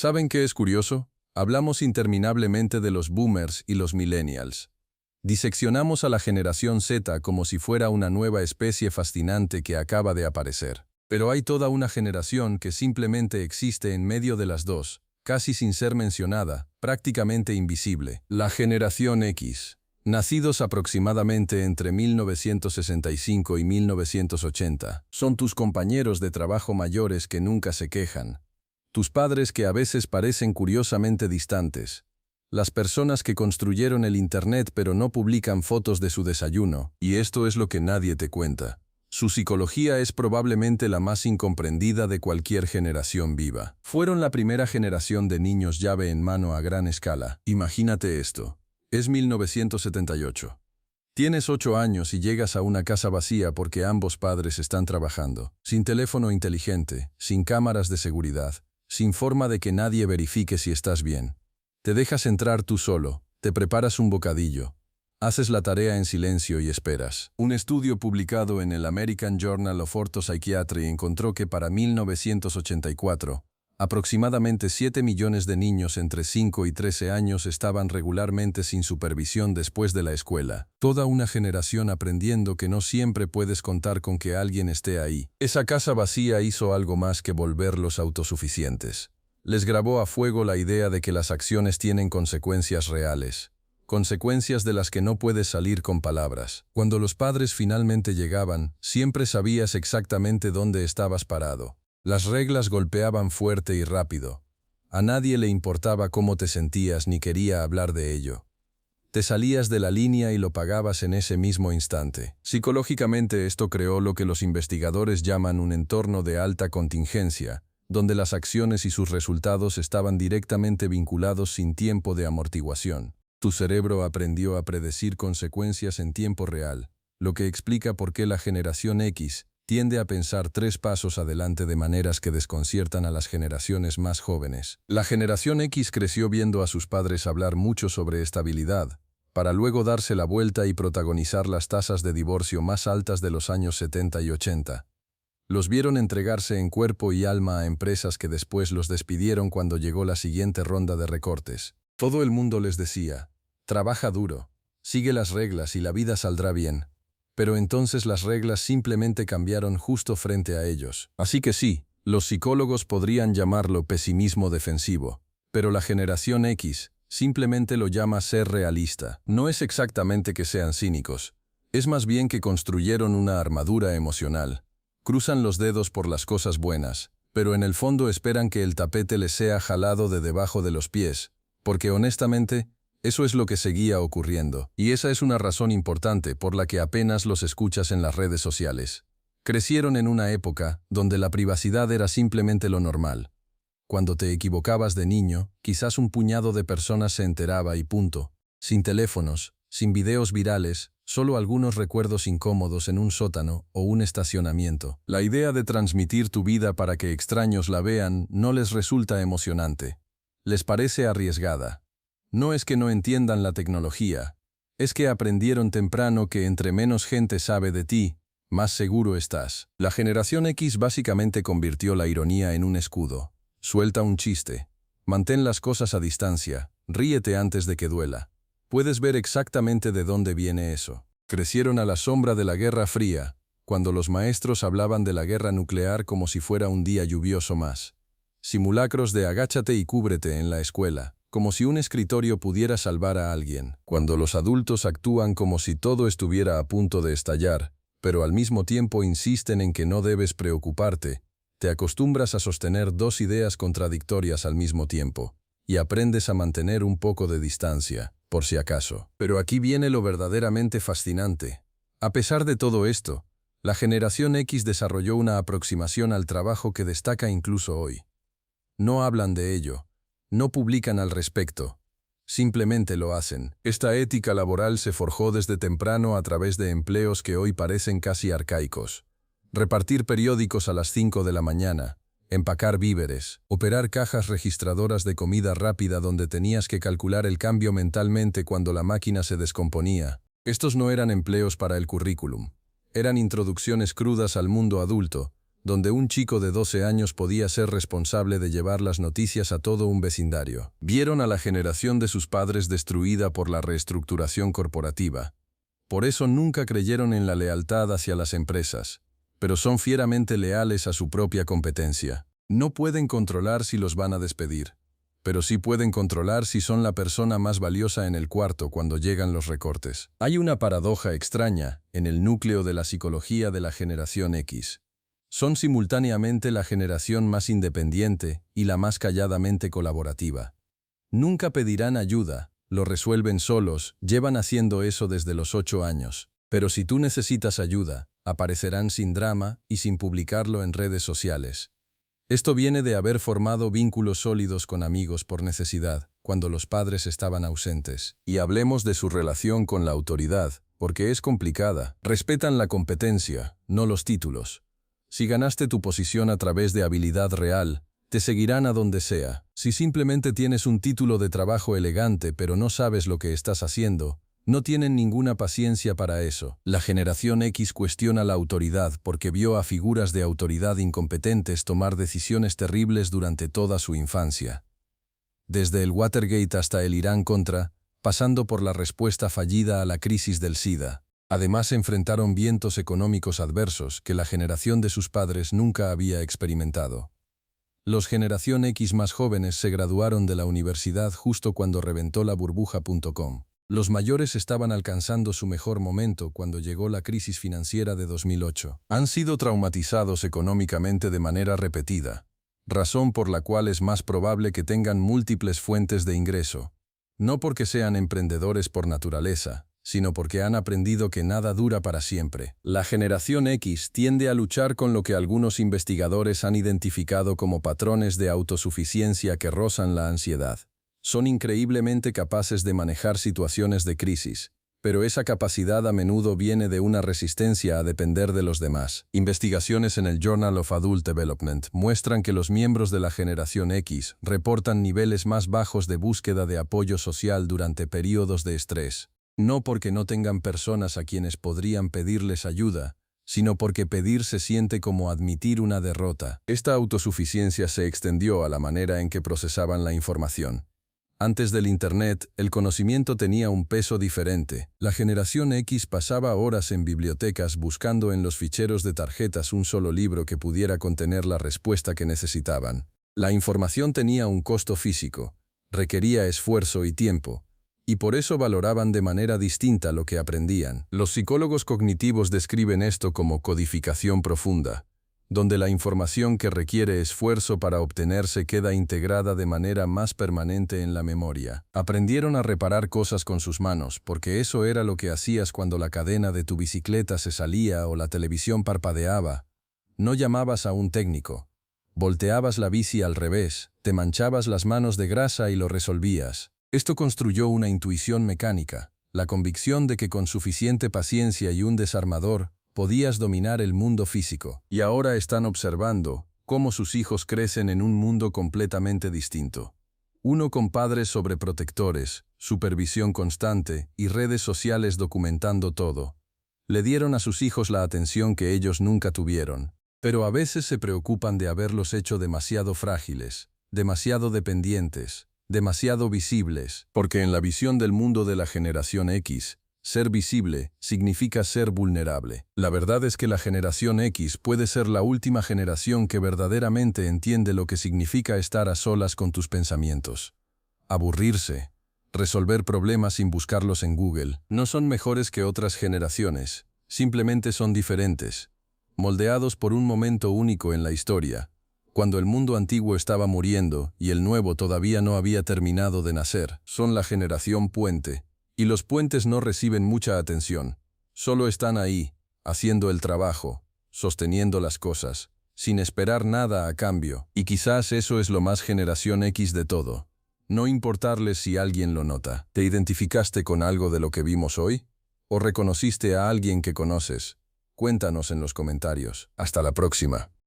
¿Saben qué es curioso? Hablamos interminablemente de los boomers y los millennials. Diseccionamos a la generación Z como si fuera una nueva especie fascinante que acaba de aparecer. Pero hay toda una generación que simplemente existe en medio de las dos, casi sin ser mencionada, prácticamente invisible. La generación X. Nacidos aproximadamente entre 1965 y 1980, son tus compañeros de trabajo mayores que nunca se quejan. Tus padres que a veces parecen curiosamente distantes. Las personas que construyeron el Internet pero no publican fotos de su desayuno, y esto es lo que nadie te cuenta. Su psicología es probablemente la más incomprendida de cualquier generación viva. Fueron la primera generación de niños llave en mano a gran escala. Imagínate esto. Es 1978. Tienes 8 años y llegas a una casa vacía porque ambos padres están trabajando, sin teléfono inteligente, sin cámaras de seguridad, sin forma de que nadie verifique si estás bien. Te dejas entrar tú solo, te preparas un bocadillo, haces la tarea en silencio y esperas. Un estudio publicado en el American Journal of Orthopsychiatry encontró que para 1984, aproximadamente 7 millones de niños entre 5 y 13 años estaban regularmente sin supervisión después de la escuela. Toda una generación aprendiendo que no siempre puedes contar con que alguien esté ahí. Esa casa vacía hizo algo más que volverlos autosuficientes. Les grabó a fuego la idea de que las acciones tienen consecuencias reales. Consecuencias de las que no puedes salir con palabras. Cuando los padres finalmente llegaban, siempre sabías exactamente dónde estabas parado. Las reglas golpeaban fuerte y rápido. A nadie le importaba cómo te sentías ni quería hablar de ello. Te salías de la línea y lo pagabas en ese mismo instante. Psicológicamente esto creó lo que los investigadores llaman un entorno de alta contingencia, donde las acciones y sus resultados estaban directamente vinculados sin tiempo de amortiguación. Tu cerebro aprendió a predecir consecuencias en tiempo real, lo que explica por qué la generación X tiende a pensar 3 pasos adelante de maneras que desconciertan a las generaciones más jóvenes. La generación X creció viendo a sus padres hablar mucho sobre estabilidad, para luego darse la vuelta y protagonizar las tasas de divorcio más altas de los años 70 y 80. Los vieron entregarse en cuerpo y alma a empresas que después los despidieron cuando llegó la siguiente ronda de recortes. Todo el mundo les decía, trabaja duro, sigue las reglas y la vida saldrá bien. Pero entonces las reglas simplemente cambiaron justo frente a ellos. Así que sí, los psicólogos podrían llamarlo pesimismo defensivo, pero la generación X simplemente lo llama ser realista. No es exactamente que sean cínicos, es más bien que construyeron una armadura emocional. Cruzan los dedos por las cosas buenas, pero en el fondo esperan que el tapete les sea jalado de debajo de los pies, porque honestamente, eso es lo que seguía ocurriendo, y esa es una razón importante por la que apenas los escuchas en las redes sociales. Crecieron en una época donde la privacidad era simplemente lo normal. Cuando te equivocabas de niño, quizás un puñado de personas se enteraba y punto. Sin teléfonos, sin videos virales, solo algunos recuerdos incómodos en un sótano o un estacionamiento. La idea de transmitir tu vida para que extraños la vean no les resulta emocionante. Les parece arriesgada. No es que no entiendan la tecnología, es que aprendieron temprano que entre menos gente sabe de ti, más seguro estás. La generación X básicamente convirtió la ironía en un escudo. Suelta un chiste. Mantén las cosas a distancia. Ríete antes de que duela. Puedes ver exactamente de dónde viene eso. Crecieron a la sombra de la Guerra Fría, cuando los maestros hablaban de la guerra nuclear como si fuera un día lluvioso más. Simulacros de agáchate y cúbrete en la escuela, como si un escritorio pudiera salvar a alguien. Cuando los adultos actúan como si todo estuviera a punto de estallar, pero al mismo tiempo insisten en que no debes preocuparte, te acostumbras a sostener 2 ideas contradictorias al mismo tiempo, y aprendes a mantener un poco de distancia, por si acaso. Pero aquí viene lo verdaderamente fascinante. A pesar de todo esto, la generación X desarrolló una aproximación al trabajo que destaca incluso hoy. No hablan de ello. No publican al respecto, simplemente lo hacen. Esta ética laboral se forjó desde temprano a través de empleos que hoy parecen casi arcaicos. Repartir periódicos a las 5 de la mañana, empacar víveres, operar cajas registradoras de comida rápida donde tenías que calcular el cambio mentalmente cuando la máquina se descomponía. Estos no eran empleos para el currículum. Eran introducciones crudas al mundo adulto, donde un chico de 12 años podía ser responsable de llevar las noticias a todo un vecindario. Vieron a la generación de sus padres destruida por la reestructuración corporativa. Por eso nunca creyeron en la lealtad hacia las empresas, pero son fieramente leales a su propia competencia. No pueden controlar si los van a despedir, pero sí pueden controlar si son la persona más valiosa en el cuarto cuando llegan los recortes. Hay una paradoja extraña en el núcleo de la psicología de la generación X. Son simultáneamente la generación más independiente y la más calladamente colaborativa. Nunca pedirán ayuda, lo resuelven solos, llevan haciendo eso desde los 8 años. Pero si tú necesitas ayuda, aparecerán sin drama y sin publicarlo en redes sociales. Esto viene de haber formado vínculos sólidos con amigos por necesidad, cuando los padres estaban ausentes. Y hablemos de su relación con la autoridad, porque es complicada. Respetan la competencia, no los títulos. Si ganaste tu posición a través de habilidad real, te seguirán a donde sea. Si simplemente tienes un título de trabajo elegante pero no sabes lo que estás haciendo, no tienen ninguna paciencia para eso. La generación X cuestiona la autoridad porque vio a figuras de autoridad incompetentes tomar decisiones terribles durante toda su infancia. Desde el Watergate hasta el Irán-Contra, pasando por la respuesta fallida a la crisis del SIDA. Además enfrentaron vientos económicos adversos que la generación de sus padres nunca había experimentado. Los generación X más jóvenes se graduaron de la universidad justo cuando reventó la burbuja.com. Los mayores estaban alcanzando su mejor momento cuando llegó la crisis financiera de 2008. Han sido traumatizados económicamente de manera repetida, razón por la cual es más probable que tengan múltiples fuentes de ingreso. No porque sean emprendedores por naturaleza, sino porque han aprendido que nada dura para siempre. La generación X tiende a luchar con lo que algunos investigadores han identificado como patrones de autosuficiencia que rozan la ansiedad. Son increíblemente capaces de manejar situaciones de crisis, pero esa capacidad a menudo viene de una resistencia a depender de los demás. Investigaciones en el Journal of Adult Development muestran que los miembros de la generación X reportan niveles más bajos de búsqueda de apoyo social durante periodos de estrés. No porque no tengan personas a quienes podrían pedirles ayuda, sino porque pedir se siente como admitir una derrota. Esta autosuficiencia se extendió a la manera en que procesaban la información. Antes del Internet, el conocimiento tenía un peso diferente. La generación X pasaba horas en bibliotecas buscando en los ficheros de tarjetas un solo libro que pudiera contener la respuesta que necesitaban. La información tenía un costo físico, requería esfuerzo y tiempo, y por eso valoraban de manera distinta lo que aprendían. Los psicólogos cognitivos describen esto como codificación profunda, donde la información que requiere esfuerzo para obtenerse queda integrada de manera más permanente en la memoria. Aprendieron a reparar cosas con sus manos, porque eso era lo que hacías cuando la cadena de tu bicicleta se salía o la televisión parpadeaba. No llamabas a un técnico. Volteabas la bici al revés, te manchabas las manos de grasa y lo resolvías. Esto construyó una intuición mecánica, la convicción de que con suficiente paciencia y un desarmador, podías dominar el mundo físico. Y ahora están observando cómo sus hijos crecen en un mundo completamente distinto. Uno con padres sobreprotectores, supervisión constante y redes sociales documentando todo. Le dieron a sus hijos la atención que ellos nunca tuvieron. Pero a veces se preocupan de haberlos hecho demasiado frágiles, demasiado dependientes, demasiado visibles, porque en la visión del mundo de la generación X, ser visible significa ser vulnerable. La verdad es que la generación X puede ser la última generación que verdaderamente entiende lo que significa estar a solas con tus pensamientos. Aburrirse, resolver problemas sin buscarlos en Google. No son mejores que otras generaciones, simplemente son diferentes, moldeados por un momento único en la historia, cuando el mundo antiguo estaba muriendo y el nuevo todavía no había terminado de nacer. Son la generación puente. Y los puentes no reciben mucha atención. Solo están ahí, haciendo el trabajo, sosteniendo las cosas, sin esperar nada a cambio. Y quizás eso es lo más generación X de todo. No importarles si alguien lo nota. ¿Te identificaste con algo de lo que vimos hoy? ¿O reconociste a alguien que conoces? Cuéntanos en los comentarios. Hasta la próxima.